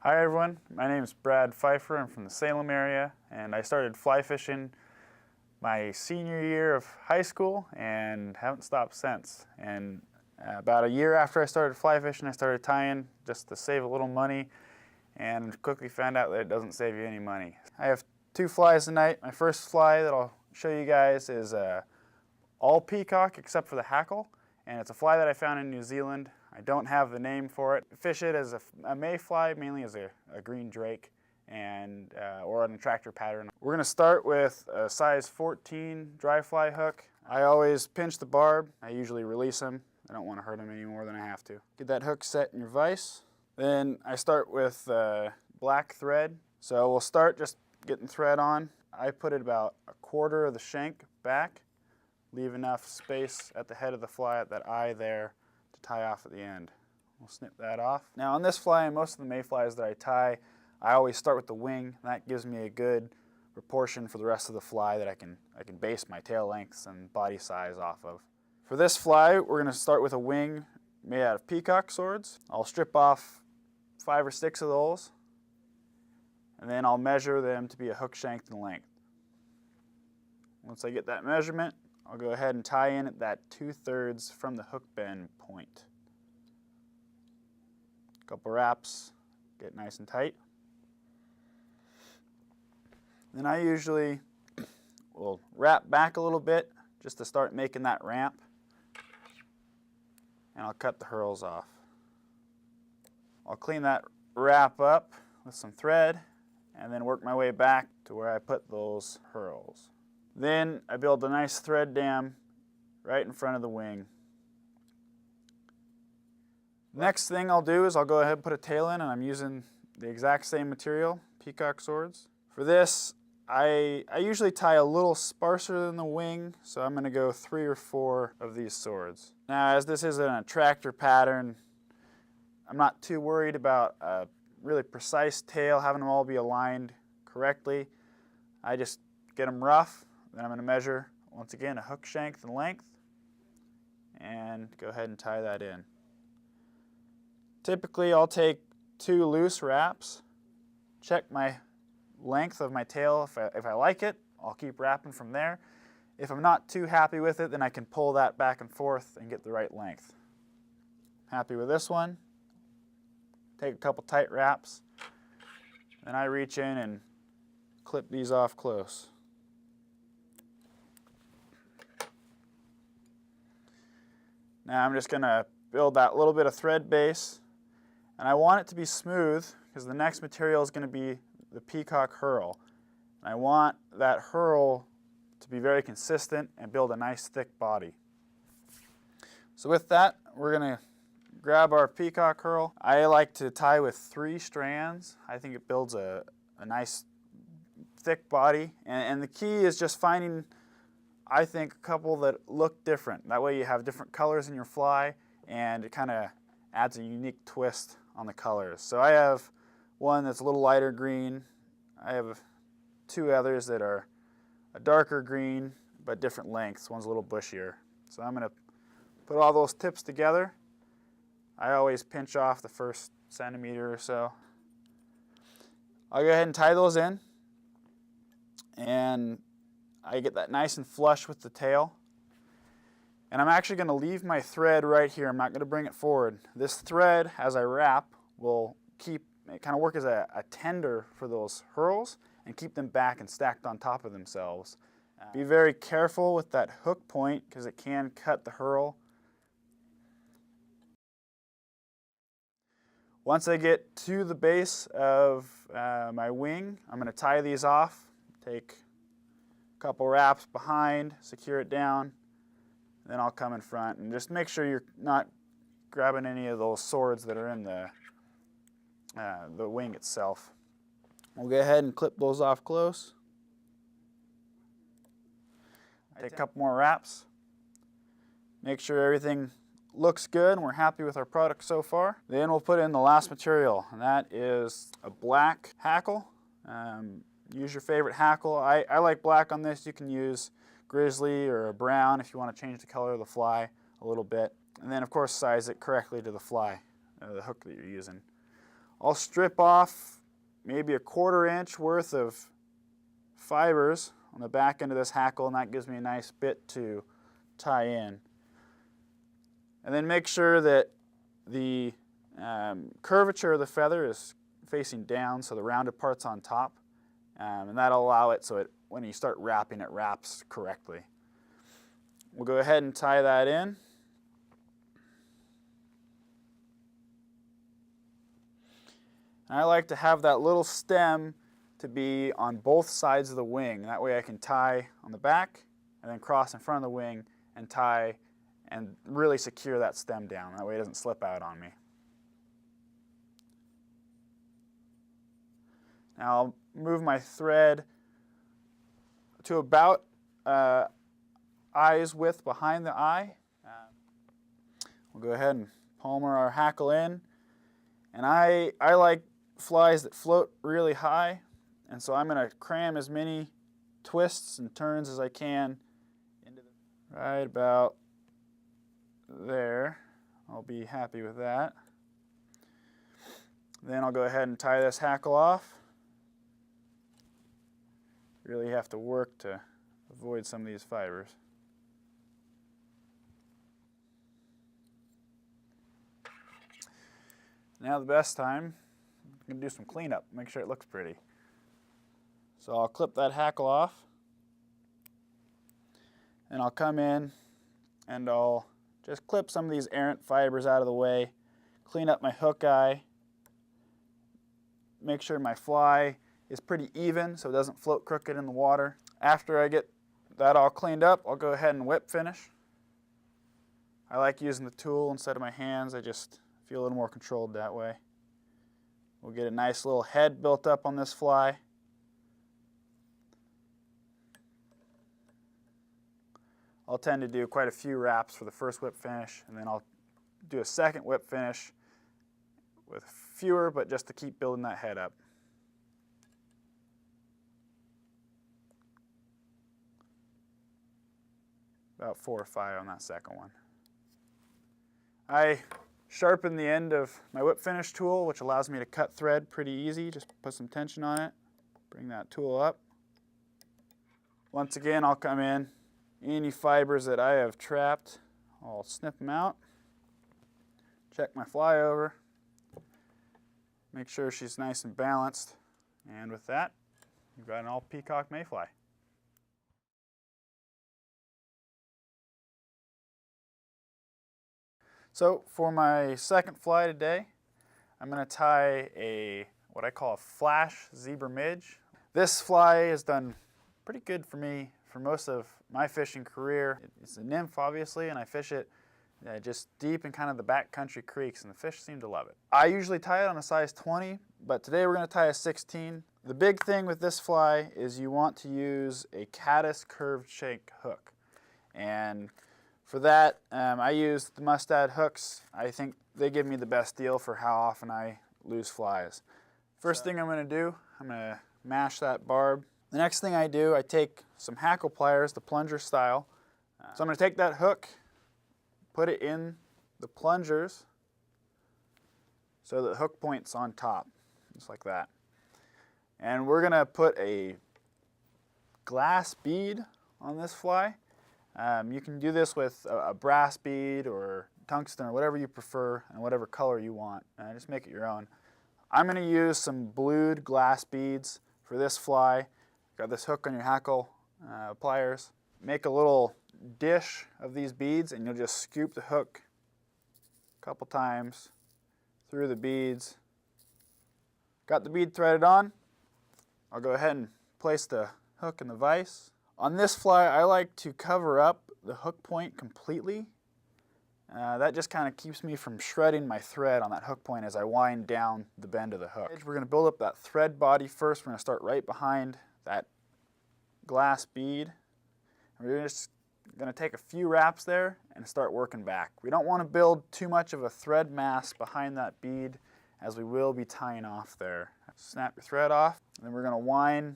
Hi everyone, my name is Brad Pfeiffer. I'm from the Salem area, and I started fly fishing my senior year of high school and haven't stopped since. And about a year after I started fly fishing, I started tying just to save a little money, and quickly found out that it doesn't save you any money. I have two flies tonight. My first fly that I'll show you guys is all peacock except for the hackle, and it's a fly that I found in New Zealand. I don't have the name for it. Fish it as a mayfly, mainly as a green drake, and or an attractor pattern. We're going to start with a size 14 dry fly hook. I always pinch the barb. I usually release him. I don't want to hurt him any more than I have to. Get that hook set in your vise. Then I start with black thread. So we'll start just getting thread on. I put it about a quarter of the shank back. Leave enough space at the head of the fly at that eye there to tie off at the end. We'll snip that off. Now on this fly and most of the mayflies that I tie, I always start with the wing. That gives me a good proportion for the rest of the fly that I can base my tail lengths and body size off of. For this fly, we're going to start with a wing made out of peacock swords. I'll strip off 5 or 6 of those, and then I'll measure them to be a hook shank in length. Once I get that measurement, I'll go ahead and tie in at that 2/3 from the hook bend point. Couple wraps, get nice and tight. Then I usually will wrap back a little bit just to start making that ramp, and I'll cut the herls off. I'll clean that wrap up with some thread and then work my way back to where I put those herls. Then I build a nice thread dam right in front of the wing. Next thing I'll do is I'll go ahead and put a tail in, and I'm using the exact same material, peacock swords. For this, I usually tie a little sparser than the wing, so I'm going to go 3 or 4 of these swords. Now, as this is an attractor pattern, I'm not too worried about a really precise tail, having them all be aligned correctly. I just get them rough. Then I'm going to measure, once again, a hook shank in length, and go ahead and tie that in. Typically, I'll take 2 loose wraps, check my length of my tail. If I like it, I'll keep wrapping from there. If I'm not too happy with it, then I can pull that back and forth and get the right length. Happy with this one, take a couple tight wraps, then I reach in and clip these off close. Now I'm just going to build that little bit of thread base, and I want it to be smooth because the next material is going to be the peacock herl. And I want that herl to be very consistent and build a nice thick body. So with that, we're going to grab our peacock herl. I like to tie with 3 strands. I think it builds a nice thick body, and the key is just finding, I think, a couple that look different. That way you have different colors in your fly, and it kind of adds a unique twist on the colors. So I have one that's a little lighter green. I have 2 others that are a darker green, but different lengths. One's a little bushier. So I'm going to put all those tips together. I always pinch off the first centimeter or so. I'll go ahead and tie those in, and I get that nice and flush with the tail. And I'm actually going to leave my thread right here. I'm not going to bring it forward. This thread, as I wrap, will kind of work as a tender for those herls and keep them back and stacked on top of themselves. Be very careful with that hook point because it can cut the herl. Once I get to the base of my wing, I'm going to tie these off, take a couple wraps behind, secure it down, then I'll come in front and just make sure you're not grabbing any of those swords that are in the wing itself. We'll go ahead and clip those off close. Take a couple more wraps. Make sure everything looks good and we're happy with our product so far. Then we'll put in the last material, and that is a black hackle. Use your favorite hackle. I like black on this. You can use grizzly or a brown if you want to change the color of the fly a little bit. And then of course size it correctly to the fly, the hook that you're using. I'll strip off maybe a 1/4 inch worth of fibers on the back end of this hackle, and that gives me a nice bit to tie in. And then make sure that the curvature of the feather is facing down, so the rounded part's on top, and that'll allow it so when you start wrapping, it wraps correctly. We'll go ahead and tie that in. And I like to have that little stem to be on both sides of the wing. That way I can tie on the back and then cross in front of the wing and tie and really secure that stem down. That way it doesn't slip out on me. Now I'll move my thread to about eye's width behind the eye. We'll go ahead and palmer our hackle in. And I like flies that float really high, and so I'm going to cram as many twists and turns as I can into right about there. I'll be happy with that. Then I'll go ahead and tie this hackle off. Really have to work to avoid some of these fibers. Now the best time, I'm going to do some cleanup, make sure it looks pretty. So I'll clip that hackle off, and I'll come in and I'll just clip some of these errant fibers out of the way, clean up my hook eye, make sure my fly is pretty even so it doesn't float crooked in the water. After I get that all cleaned up, I'll go ahead and whip finish. I like using the tool instead of my hands. I just feel a little more controlled that way. We'll get a nice little head built up on this fly. I'll tend to do quite a few wraps for the first whip finish, and then I'll do a second whip finish with fewer, but just to keep building that head up. About 4 or 5 on that second one. I sharpen the end of my whip finish tool, which allows me to cut thread pretty easy. Just put some tension on it, bring that tool up. Once again, I'll come in. Any fibers that I have trapped, I'll snip them out. Check my fly over. Make sure she's nice and balanced. And with that, you've got an all Peacock Mayfly. So for my second fly today, I'm going to tie what I call a flash zebra midge. This fly has done pretty good for me for most of my fishing career. It's a nymph, obviously, and I fish it just deep in kind of the backcountry creeks, and the fish seem to love it. I usually tie it on a size 20, but today we're going to tie a 16. The big thing with this fly is you want to use a caddis curved shank hook. And for that, I use the Mustad hooks. I think they give me the best deal for how often I lose flies. First thing I'm going to do, I'm going to mash that barb. The next thing I do, I take some hackle pliers, the plunger style. So I'm going to take that hook, put it in the plungers so the hook point's on top, just like that. And we're going to put a glass bead on this fly. You can do this with a brass bead or tungsten or whatever you prefer and whatever color you want. Just make it your own. I'm going to use some blued glass beads for this fly. Got this hook on your hackle pliers. Make a little dish of these beads, and you'll just scoop the hook a couple times through the beads. Got the bead threaded on. I'll go ahead and place the hook in the vise. On this fly, I like to cover up the hook point completely. That just kind of keeps me from shredding my thread on that hook point as I wind down the bend of the hook. We're going to build up that thread body first. We're going to start right behind that glass bead. And we're just going to take a few wraps there and start working back. We don't want to build too much of a thread mass behind that bead, as we will be tying off there. Snap your thread off, and then we're going to wind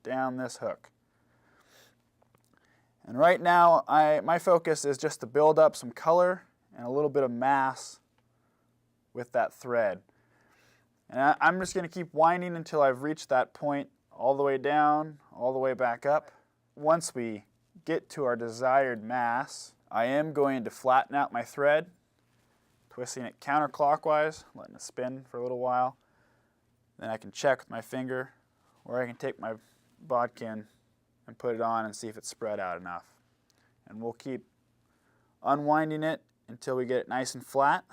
down this hook. And right now, my focus is just to build up some color and a little bit of mass with that thread. And I'm just going to keep winding until I've reached that point all the way down, all the way back up. Once we get to our desired mass, I am going to flatten out my thread, twisting it counterclockwise, letting it spin for a little while. Then I can check with my finger, or I can take my bodkin and put it on and see if it's spread out enough. And we'll keep unwinding it until we get it nice and flat.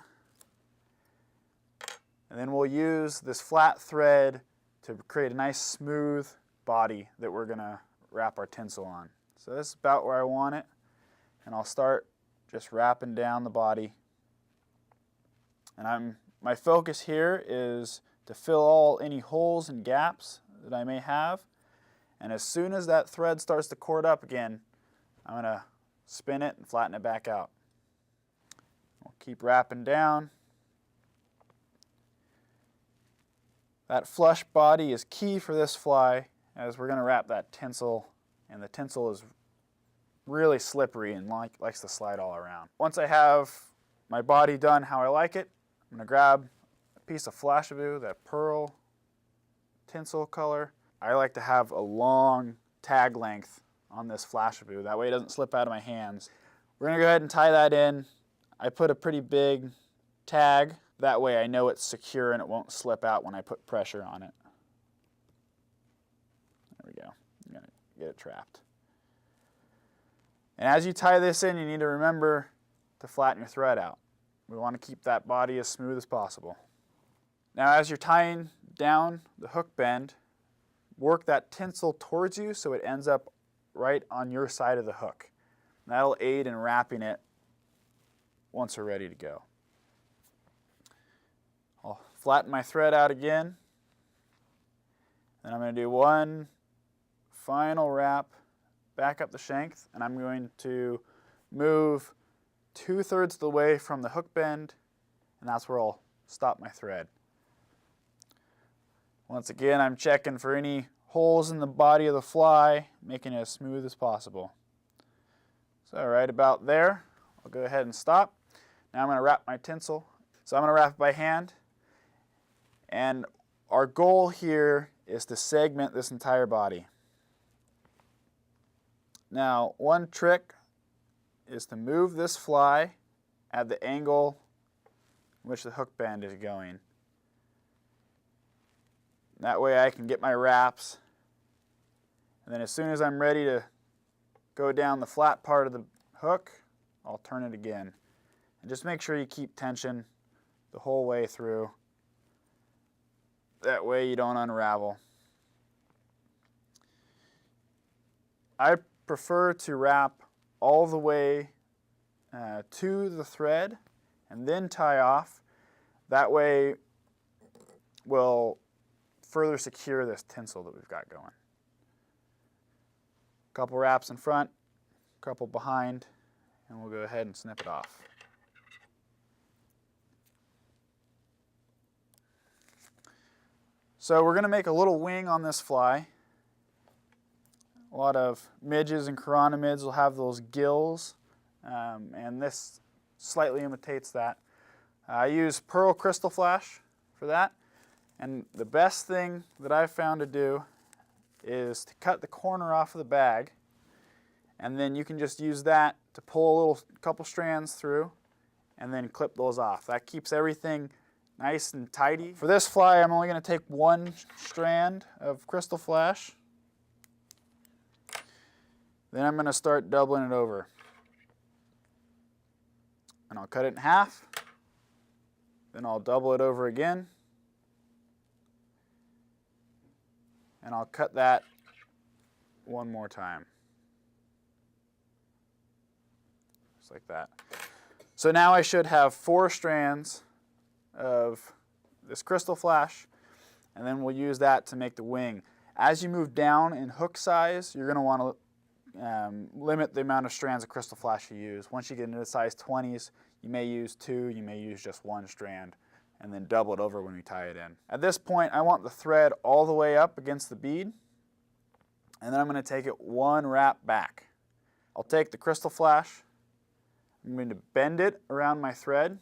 And then we'll use this flat thread to create a nice smooth body that we're going to wrap our tinsel on. So this is about where I want it. And I'll start just wrapping down the body. And my focus here is to fill any holes and gaps that I may have. And as soon as that thread starts to cord up again, I'm going to spin it and flatten it back out. We'll keep wrapping down. That flush body is key for this fly, as we're going to wrap that tinsel, and the tinsel is really slippery and likes to slide all around. Once I have my body done how I like it, I'm going to grab a piece of Flashabou, that pearl tinsel color. I like to have a long tag length on this Flashabou. That way it doesn't slip out of my hands. We're going to go ahead and tie that in. I put a pretty big tag. That way I know it's secure and it won't slip out when I put pressure on it. There we go. I'm going to get it trapped. And as you tie this in, you need to remember to flatten your thread out. We want to keep that body as smooth as possible. Now as you're tying down the hook bend, work that tinsel towards you so it ends up right on your side of the hook. And that'll aid in wrapping it once we're ready to go. I'll flatten my thread out again. Then I'm going to do one final wrap back up the shank, and I'm going to move 2/3 of the way from the hook bend, and that's where I'll stop my thread. Once again, I'm checking for any holes in the body of the fly, making it as smooth as possible. So right about there, I'll go ahead and stop. Now I'm going to wrap my tinsel. So I'm going to wrap it by hand. And our goal here is to segment this entire body. Now, one trick is to move this fly at the angle in which the hook bend is going. That way I can get my wraps. And then as soon as I'm ready to go down the flat part of the hook, I'll turn it again. And just make sure you keep tension the whole way through. That way you don't unravel. I prefer to wrap all the way to the thread and then tie off. That way we'll further secure this tinsel that we've got going. Couple wraps in front, couple behind, and we'll go ahead and snip it off. So we're going to make a little wing on this fly. A lot of midges and chironomids will have those gills, and this slightly imitates that. I use pearl crystal flash for that, and the best thing that I've found to do is to cut the corner off of the bag, and then you can just use that to pull a couple strands through and then clip those off. That keeps everything nice and tidy. For this fly, I'm only going to take one strand of crystal flash. Then I'm going to start doubling it over. And I'll cut it in half. Then I'll double it over again. And I'll cut that one more time. Just like that. So now I should have 4 strands of this crystal flash, and then we'll use that to make the wing. As you move down in hook size, you're going to want to limit the amount of strands of crystal flash you use. Once you get into the size 20s, you may use 2, you may use just 1 strand, and then double it over when we tie it in. At this point, I want the thread all the way up against the bead, and then I'm going to take it one wrap back. I'll take the crystal flash, I'm going to bend it around my thread,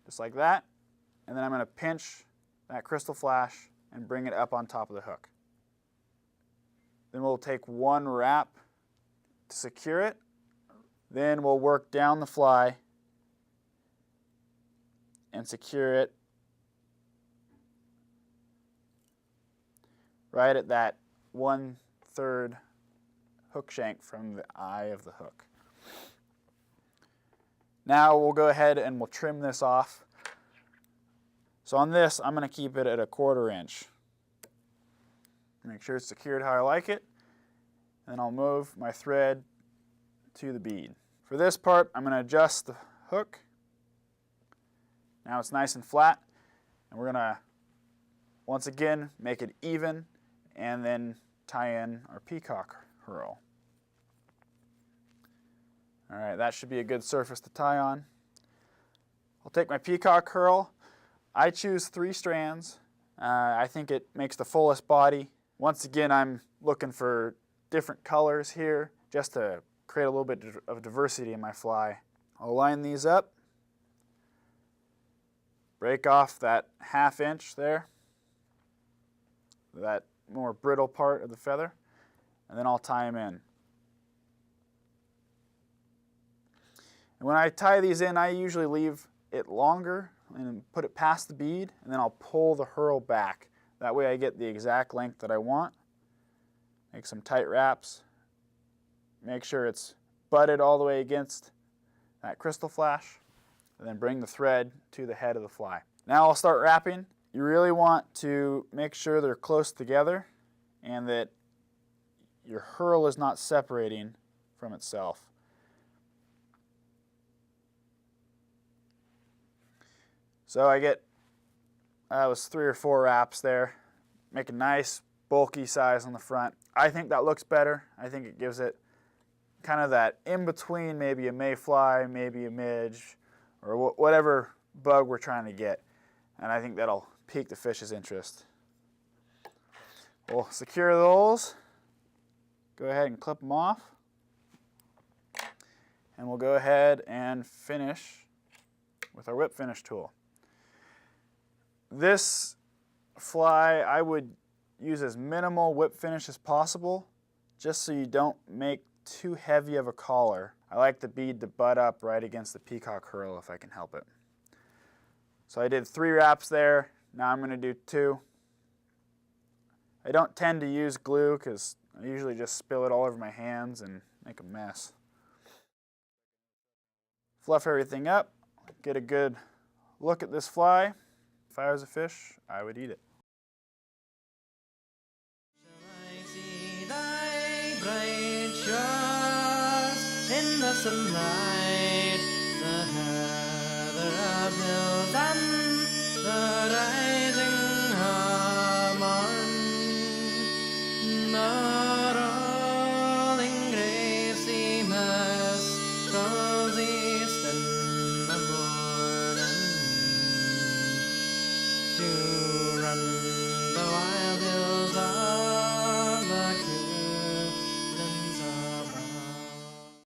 just like that, and then I'm going to pinch that crystal flash and bring it up on top of the hook. Then we'll take one wrap to secure it. Then we'll work down the fly and secure it right at that 1/3 hook shank from the eye of the hook. Now we'll go ahead and we'll trim this off. So on this, I'm going to keep it at 1/4 inch. Make sure it's secured how I like it. And then I'll move my thread to the bead. For this part, I'm going to adjust the hook. Now it's nice and flat. And we're going to, once again, make it even and then tie in our peacock herl. All right, that should be a good surface to tie on. I'll take my peacock herl. I choose 3 strands. I think it makes the fullest body. Once again, I'm looking for different colors here just to create a little bit of diversity in my fly. I'll line these up, break off that 1/2 inch there, that more brittle part of the feather, and then I'll tie them in. And when I tie these in, I usually leave it longer and put it past the bead, and then I'll pull the herl back. That way I get the exact length that I want. Make some tight wraps. Make sure it's butted all the way against that crystal flash, and then bring the thread to the head of the fly. Now I'll start wrapping. You really want to make sure they're close together and that your herl is not separating from itself. So I get, that was 3 or 4 wraps there. Make a nice bulky size on the front. I think that looks better. I think it gives it kind of that in between, maybe a mayfly, maybe a midge, or whatever bug we're trying to get. And I think that'll pique the fish's interest. We'll secure those. Go ahead and clip them off. And we'll go ahead and finish with our whip finish tool. This fly, I would use as minimal whip finish as possible, just so you don't make too heavy of a collar. I like the bead to butt up right against the peacock herl if I can help it. So I did 3 wraps there. Now I'm going to do 2. I don't tend to use glue because I usually just spill it all over my hands and make a mess. Fluff everything up, get a good look at this fly. If I was a fish, I would eat it. In the sunlight, the heather of hills and the rising